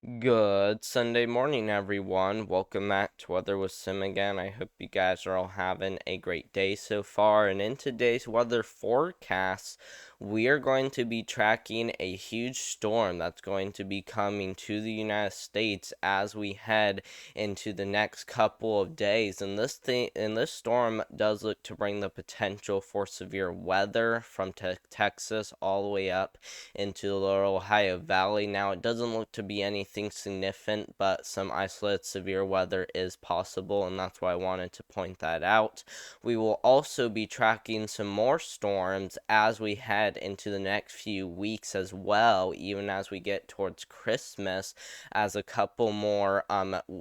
Good Sunday morning, everyone. Welcome back to Weather with Sim again. I hope you guys are all having a great day so far. And in today's weather forecast, we are going to be tracking a huge storm that's going to be coming to the United States as we head into the next couple of days. And this storm does look to bring the potential for severe weather from Texas all the way up into the lower Ohio Valley. Now, it doesn't look to be anything significant, but some isolated severe weather is possible, and that's why I wanted to point that out. We will also be tracking some more storms as we head into the next few weeks as well, even as we get towards Christmas, as a couple more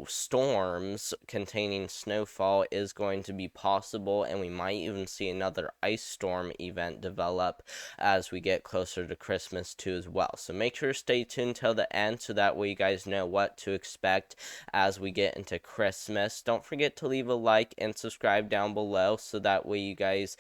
storms containing snowfall is going to be possible, and we might even see another ice storm event develop as we get closer to Christmas too as well. So make sure to stay tuned till the end so that way you guys know what to expect as we get into Christmas. Don't forget to leave a like and subscribe down below so that way you guys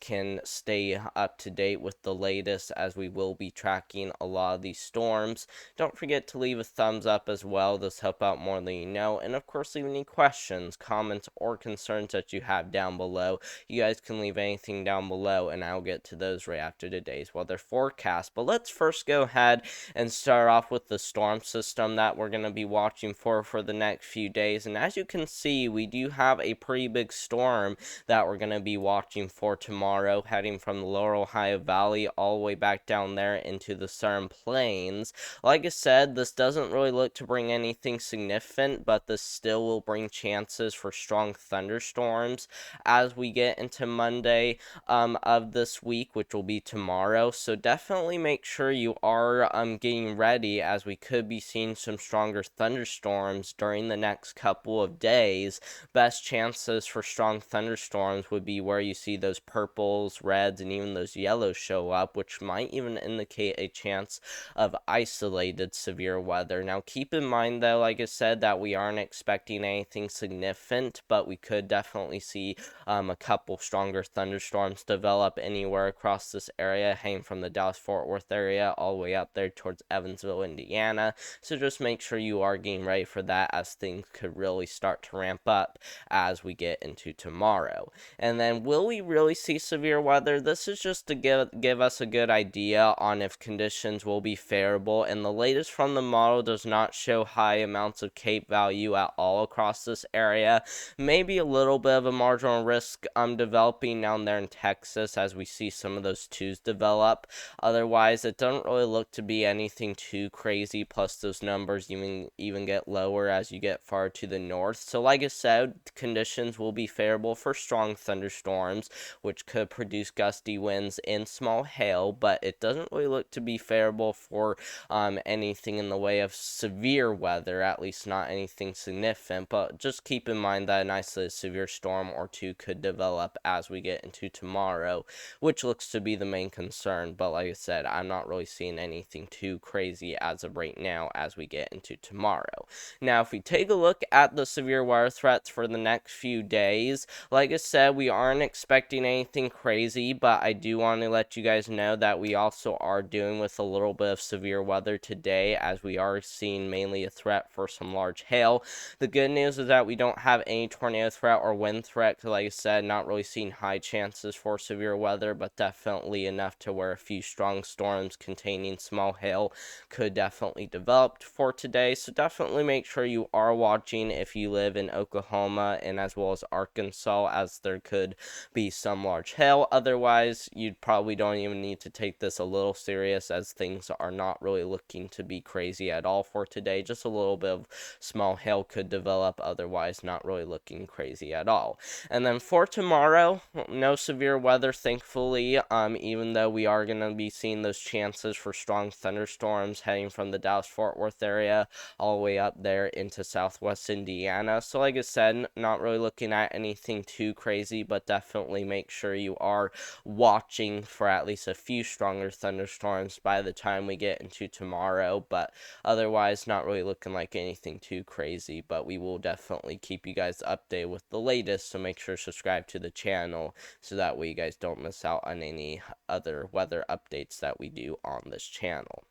can stay up to date with the latest as we will be tracking a lot of these storms. Don't forget to leave a thumbs up as well. This help out more than you know. And of course, leave any questions, comments, or concerns that you have down below. You guys can leave anything down below and I'll get to those right after today's weather forecast. But let's first go ahead and start off with the storm system that we're going to be watching for the next few days. And as you can see, we do have a pretty big storm that we're going to be watching for tomorrow, heading from the lower Ohio Valley all the way back down there into the Southern Plains. Like I said, this doesn't really look to bring anything significant, but this still will bring chances for strong thunderstorms as we get into Monday of this week, which will be tomorrow. So definitely make sure you are getting ready, as we could be seeing some stronger thunderstorms during the next couple of days. Best chances for strong thunderstorms would be where you see those purples, reds, and even those yellows show up, which might even indicate a chance of isolated severe weather. Now, keep in mind, though, like I said, that we aren't expecting anything significant, but we could definitely see a couple stronger thunderstorms develop anywhere across this area, heading from the Dallas-Fort Worth area all the way up there towards Evansville, Indiana. So just make sure you are getting ready for that, as things could really start to ramp up as we get into tomorrow. And then, will we really see severe weather? This is just to give us a good idea on if conditions will be favorable, and the latest from the model does not show high amounts of CAPE value at all across this area. Maybe a little bit of a marginal risk developing down there in Texas as we see some of those twos develop. Otherwise, it doesn't really look to be anything too crazy, plus those numbers even get lower as you get far to the north. So like I said, conditions will be favorable for strong thunderstorms, which could produce gusty winds and small hail, but it doesn't really look to be favorable for anything in the way of severe weather, at least not anything significant. But just keep in mind that an isolated severe storm or two could develop as we get into tomorrow, which looks to be the main concern. But like I said, I'm not really seeing anything too crazy as of right now as we get into tomorrow. Now, if we take a look at the severe weather threats for the next few days, like I said, we aren't expecting anything crazy, but I do want to let you guys know that we also are dealing with a little bit of severe weather today, as we are seeing mainly a threat for some large hail. The good news is that we don't have any tornado threat or wind threat. Like I said, not really seeing high chances for severe weather, but definitely enough to where a few strong storms containing small hail could definitely develop for today. So definitely make sure you are watching if you live in Oklahoma and as well as Arkansas, as there could be some large hail. Otherwise, you probably don't even need to take this a little serious, as things are not really looking to be crazy at all for today. Just a little bit of small hail could develop, otherwise not really looking crazy at all. And then for tomorrow, no severe weather, thankfully, even though we are going to be seeing those chances for strong thunderstorms heading from the Dallas-Fort Worth area all the way up there into southwest Indiana. So like I said, not really looking at anything too crazy, but definitely make sure you are watching for at least a few stronger thunderstorms by the time we get into tomorrow. But otherwise, not really looking like anything too crazy, but we will definitely keep you guys updated with the latest, so make sure to subscribe to the channel so that way you guys don't miss out on any other weather updates that we do on this channel.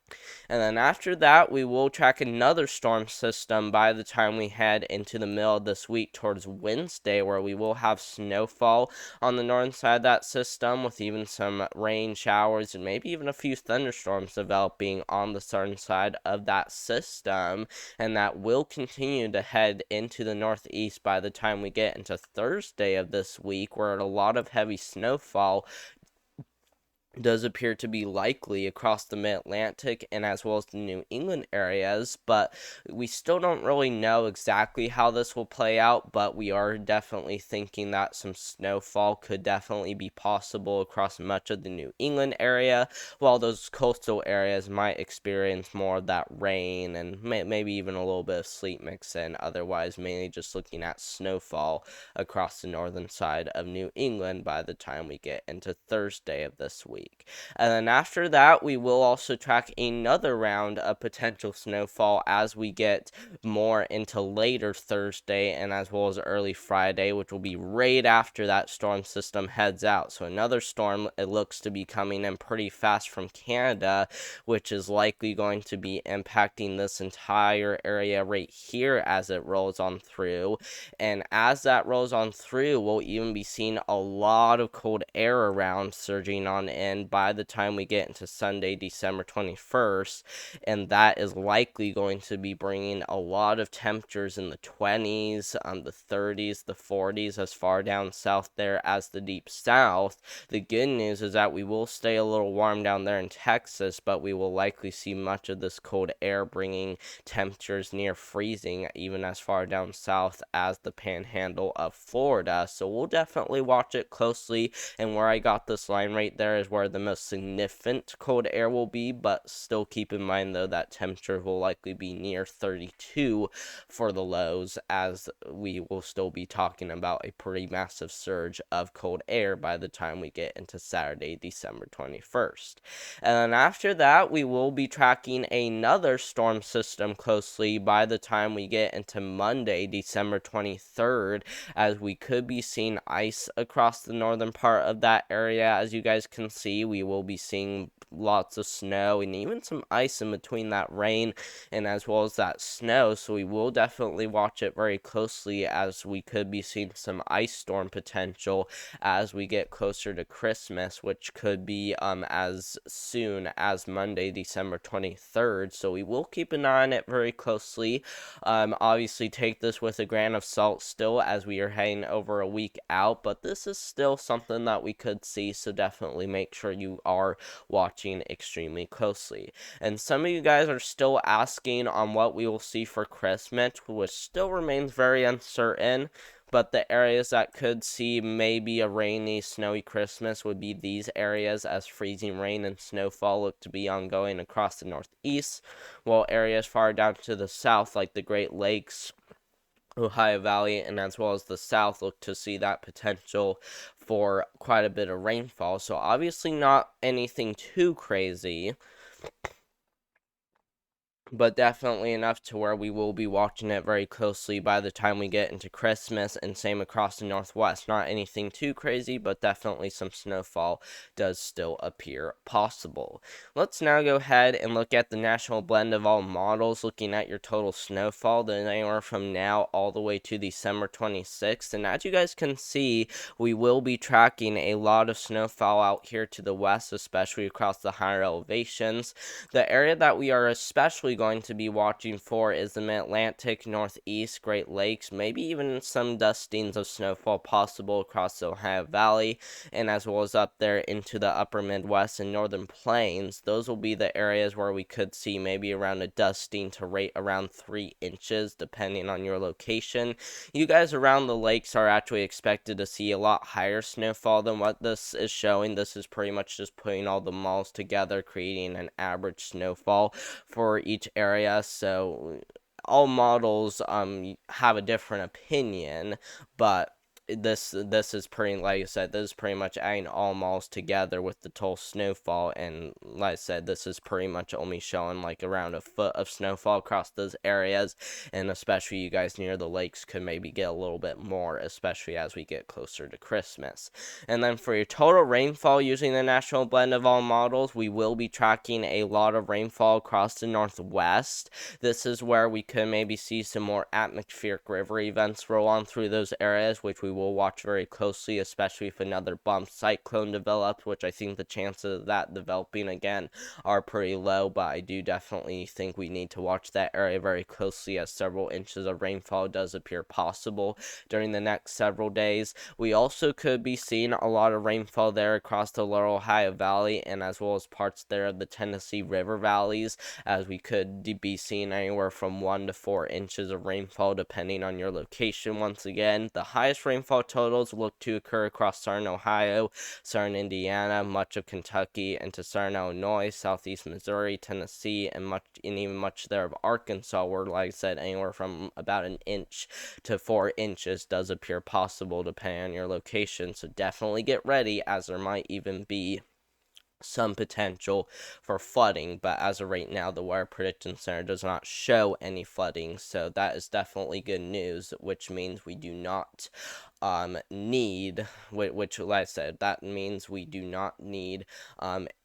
And then after that, we will track another storm system by the time we head into the middle of this week towards Wednesday, where we will have snowfall on the northern side of that system, with even some rain showers and maybe even a few thunderstorms developing on the southern side of that system. And that will continue to head into the northeast by the time we get into Thursday of this week, where a lot of heavy snowfall does appear to be likely across the mid-Atlantic and as well as the New England areas, but we still don't really know exactly how this will play out, but we are definitely thinking that some snowfall could definitely be possible across much of the New England area, while those coastal areas might experience more of that rain and maybe even a little bit of sleet mix in. Otherwise, mainly just looking at snowfall across the northern side of New England by the time we get into Thursday of this week. And then after that, we will also track another round of potential snowfall as we get more into later Thursday and as well as early Friday, which will be right after that storm system heads out. So another storm, it looks to be coming in pretty fast from Canada, which is likely going to be impacting this entire area right here as it rolls on through. And as that rolls on through, we'll even be seeing a lot of cold air around surging on in by the time we get into Sunday, December 21st. And that is likely going to be bringing a lot of temperatures in the 20s, the 30s, the 40s, as far down south there as the deep south. The good news is that we will stay a little warm down there in Texas, but we will likely see much of this cold air bringing temperatures near freezing, even as far down south as the panhandle of Florida. So we'll definitely watch it closely, and where I got this line right there is where the most significant cold air will be, but still keep in mind though that temperature will likely be near 32 for the lows, as we will still be talking about a pretty massive surge of cold air by the time we get into Saturday, December 21st. And then after that, we will be tracking another storm system closely by the time we get into Monday, December 23rd, as we could be seeing ice across the northern part of that area. As you guys can see, we will be seeing lots of snow and even some ice in between that rain and as well as that snow, so we will definitely watch it very closely, as we could be seeing some ice storm potential as we get closer to Christmas, which could be as soon as Monday, December 23rd. So we will keep an eye on it very closely. Obviously take this with a grain of salt still, as we are heading over a week out, but this is still something that we could see, so definitely make sure you are watching extremely closely. And some of you guys are still asking on what we will see for Christmas, which still remains very uncertain. But the areas that could see maybe a rainy, snowy Christmas would be these areas, as freezing rain and snowfall look to be ongoing across the northeast, while areas far down to the south, like the Great Lakes, Ohio Valley, and as well as the south, look to see that potential for quite a bit of rainfall. So obviously not anything too crazy, but definitely enough to where we will be watching it very closely by the time we get into Christmas, and same across the northwest. Not anything too crazy, but definitely some snowfall does still appear possible. Let's now go ahead and look at the national blend of all models, looking at your total snowfall, then anywhere from now all the way to December 26th. And as you guys can see, we will be tracking a lot of snowfall out here to the west, especially across the higher elevations. The area that we are especially going to be watching for is the Mid-Atlantic, Northeast, Great Lakes, maybe even some dustings of snowfall possible across the Ohio Valley, and as well as up there into the upper Midwest and Northern Plains. Those will be the areas where we could see maybe around a dusting to rate around 3 inches, depending on your location. You guys around the lakes are actually expected to see a lot higher snowfall than what this is showing. This is pretty much just putting all the malls together, creating an average snowfall for each area. So all models have a different opinion, but this is pretty, like I said, this is pretty much adding all malls together with the total snowfall, and like I said, this is pretty much only showing like around a foot of snowfall across those areas, and especially you guys near the lakes could maybe get a little bit more, especially as we get closer to Christmas. And then for your total rainfall using the national blend of all models, we will be tracking a lot of rainfall across the northwest. This is where we could maybe see some more atmospheric river events roll on through those areas, which we will watch very closely, especially if another bump cyclone develops, which I think the chances of that developing again are pretty low, but I do definitely think we need to watch that area very closely, as several inches of rainfall does appear possible during the next several days. We also could be seeing a lot of rainfall there across the lower Ohio Valley, and as well as parts there of the Tennessee River valleys, as we could be seeing anywhere from 1 to 4 inches of rainfall depending on your location. Once again, the highest rainfall totals look to occur across southern Ohio, southern Indiana, much of Kentucky, into southern Illinois, southeast Missouri, Tennessee, and even much there of Arkansas, where, like I said, anywhere from about an inch to 4 inches does appear possible depending on your location. So definitely get ready, as there might even be some potential for flooding, but as of right now, the Weather Prediction Center does not show any flooding, so that is definitely good news, which means we do not need, which like I said, that means we do not need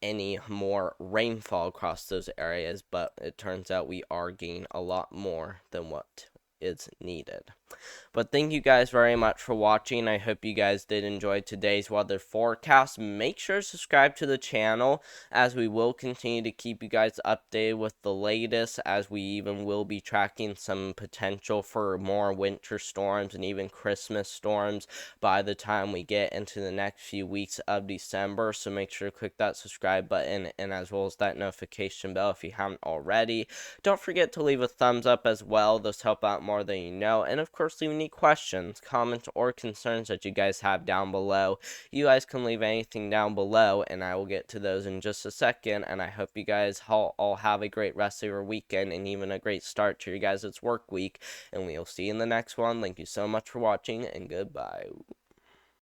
any more rainfall across those areas, but it turns out we are getting a lot more than what is needed. But thank you guys very much for watching. I hope you guys did enjoy today's weather forecast. Make sure to subscribe to the channel, as we will continue to keep you guys updated with the latest, as we even will be tracking some potential for more winter storms and even Christmas storms by the time we get into the next few weeks of December. So make sure to click that subscribe button, and as well as that notification bell if you haven't already. Don't forget to leave a thumbs up as well. Those help out more than you know. And of course, leave any questions, comments, or concerns that you guys have down below. You guys can leave anything down below, and I will get to those in just a second. And I hope you guys all have a great rest of your weekend, and even a great start to your guys' work week. And we will see you in the next one. Thank you so much for watching, and goodbye.